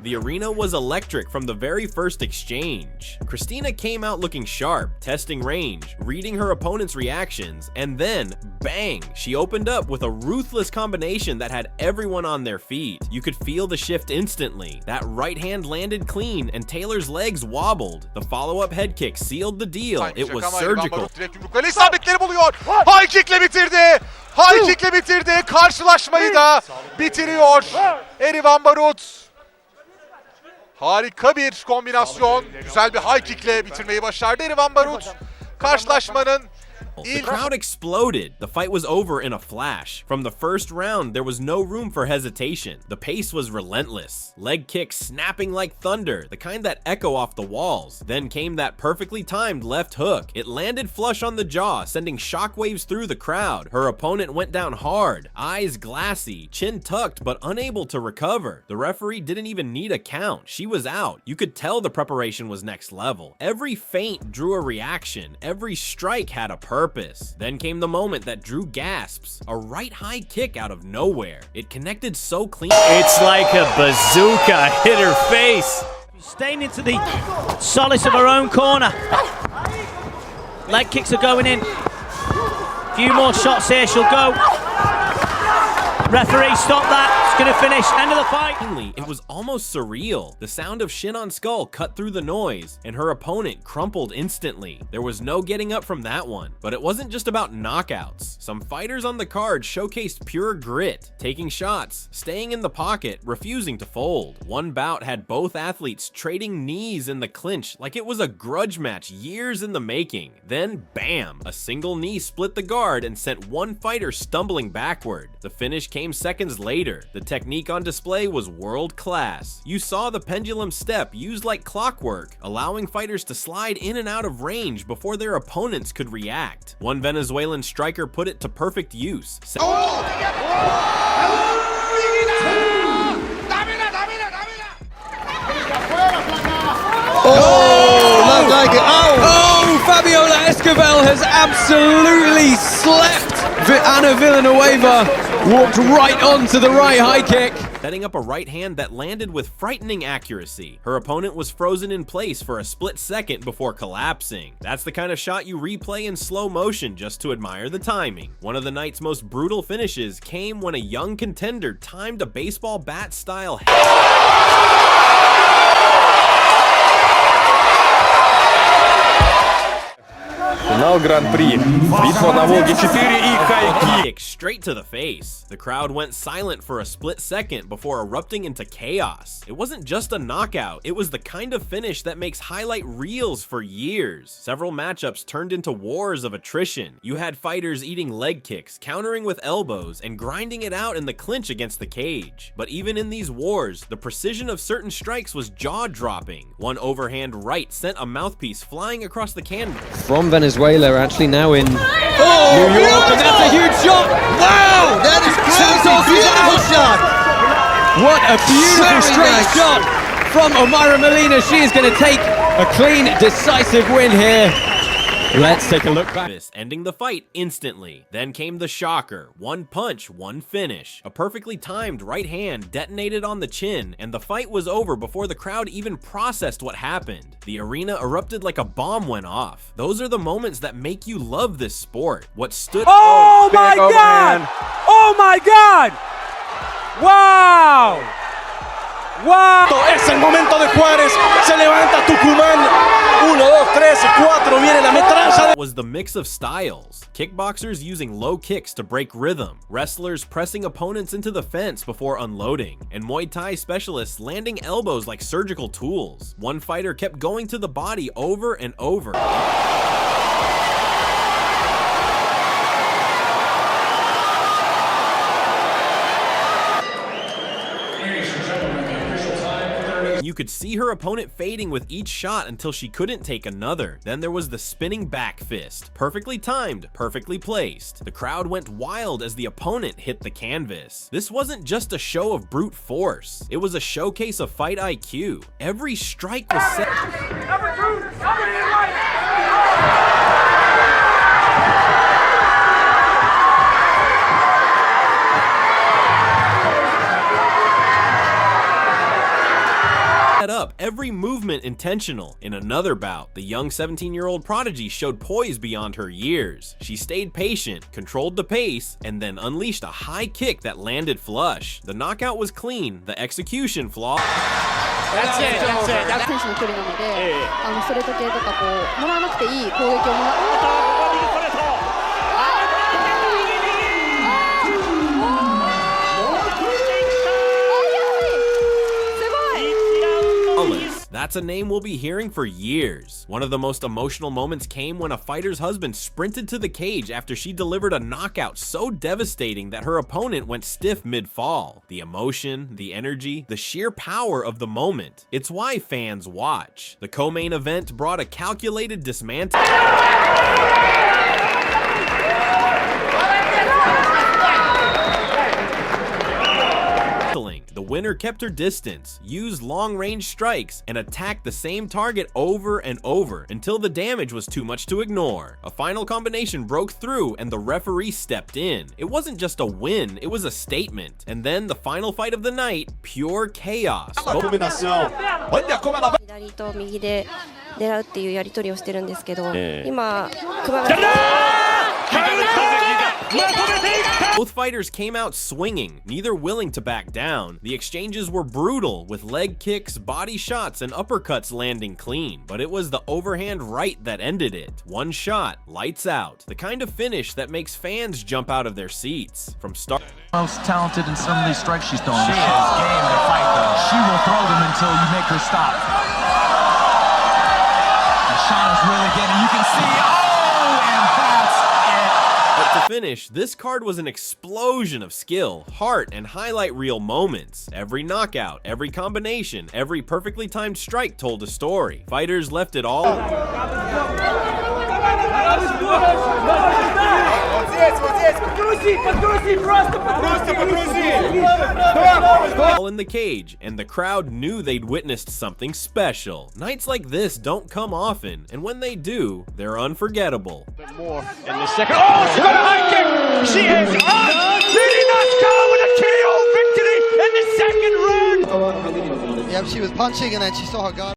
The arena was electric from the very first exchange. Christina came out looking sharp, testing range, reading her opponent's reactions, and then, bang, she opened up with a ruthless combination that had everyone on their feet. You could feel the shift instantly. That right hand landed clean and Taylor's legs wobbled. The follow-up head kick sealed the deal. It was surgical. İsabetleri buluyor. High kick'le bitirdi. High kick'le bitirdi. Karşılaşmayı da bitiriyor. Erivan Barut. Harika bir kombinasyon. Güzel bir high kick'le bitirmeyi başardı Erivan Barut. Karşılaşmanın The crowd exploded. The fight was over in a flash. From the first round, there was no room for hesitation. The pace was relentless. Leg kicks snapping like thunder, the kind that echo off the walls. Then came that perfectly timed left hook. It landed flush on the jaw, sending shockwaves through the crowd. Her opponent went down hard, eyes glassy, chin tucked but unable to recover. The referee didn't even need a count. She was out. You could tell the preparation was next level. Every feint drew a reaction. Every strike had a purpose. Then came the moment that drew gasps. A right high kick out of nowhere. It connected so clean. It's like a bazooka hit her face. Staying into the solace of her own corner. Leg kicks are going in. Few more shots here, she'll go. Referee, stop that. It's going to finish. End of the fight. It was almost surreal. The sound of shin on skull cut through the noise, and her opponent crumpled instantly. There was no getting up from that one. But it wasn't just about knockouts. Some fighters on the card showcased pure grit, taking shots, staying in the pocket, refusing to fold. One bout had both athletes trading knees in the clinch like it was a grudge match years in the making. Then, bam! A single knee split the guard and sent one fighter stumbling backward. The finish came seconds later. The technique on display was world class. You saw the pendulum step used like clockwork, allowing fighters to slide in and out of range before their opponents could react. One Venezuelan striker put it to perfect use. Fabiola Esquivel has absolutely slept. Anna Villanueva walked right onto the right high kick. Setting up a right hand that landed with frightening accuracy. Her opponent was frozen in place for a split second before collapsing. That's the kind of shot you replay in slow motion just to admire the timing. One of the night's most brutal finishes came when a young contender timed a baseball bat style Финал Гран-при. Битва на Волге 4 и хай-кик. Straight to the face. The crowd went silent for a split second before erupting into chaos. It wasn't just a knockout, it was the kind of finish that makes highlight reels for years. Several matchups turned into wars of attrition. You had fighters eating leg kicks, countering with elbows, and grinding it out in the clinch against the cage. But even in these wars, the precision of certain strikes was jaw-dropping. One overhand right sent a mouthpiece flying across the canvas. From Venezuela, actually now in New York, and that's a huge shot! Wow! That is crazy! Beautiful shot! What a beautiful straight shot from Omaira Molina. She is going to take a clean, decisive win here. Let's take a look back. Ending the fight instantly. Then came the shocker. One punch, one finish. A perfectly timed right hand detonated on the chin, and the fight was over before the crowd even processed what happened. The arena erupted like a bomb went off. Those are the moments that make you love this sport. What stood— Oh my God! Oh my God! Wow! ¡Wow! Es el momento de Juárez, se levanta Tucumán, 1, 2, 3, 4, viene la metralla. Was the mix of styles. Kickboxers using low kicks to break rhythm, wrestlers pressing opponents into the fence before unloading, and Muay Thai specialists landing elbows like surgical tools. One fighter kept going to the body over and over. You could see her opponent fading with each shot until she couldn't take another. Then there was the spinning back fist. Perfectly timed, perfectly placed. The crowd went wild as the opponent hit the canvas. This wasn't just a show of brute force. It was a showcase of fight IQ. Every strike was set. Number 2, somebody in right. set up, every movement intentional. In another bout, the young 17-year-old prodigy showed poise beyond her years. She stayed patient, controlled the pace, and then unleashed a high kick that landed flush. The knockout was clean, the execution flawed. That's it. 選手の距離なので、ストレート系とかこうもらわなくていい攻撃をもらう。That's a name we'll be hearing for years. One of the most emotional moments came when a fighter's husband sprinted to the cage after she delivered a knockout so devastating that her opponent went stiff mid-fall. The emotion, the energy, the sheer power of the moment. It's why fans watch. The co-main event brought a calculated dismantling. The winner kept her distance, used long-range strikes, and attacked the same target over and over until the damage was too much to ignore. A final combination broke through and the referee stepped in. It wasn't just a win, it was a statement. And then the final fight of the night, pure chaos. 左と右で狙うっていうやり取りをしてるんですけど、今熊谷 Both fighters came out swinging, neither willing to back down. The exchanges were brutal, with leg kicks, body shots, and uppercuts landing clean. But it was the overhand right that ended it. One shot, lights out. The kind of finish that makes fans jump out of their seats. From start. Most talented in some of these strikes she's throwing. She is game to fight though. She will throw them until you make her stop. And Shauna's really getting, you can see, and that's But to finish, this card was an explosion of skill, heart, and highlight reel moments. Every knockout, every combination, every perfectly timed strike told a story. Fighters left it all. All in the cage, and the crowd knew they'd witnessed something special. Nights like this don't come often, and when they do, they're unforgettable. More in the second. Oh, she's got a high kick! She is unbeating Asuka with a KO victory in the second round! Yeah, she was punching and then she saw her guard.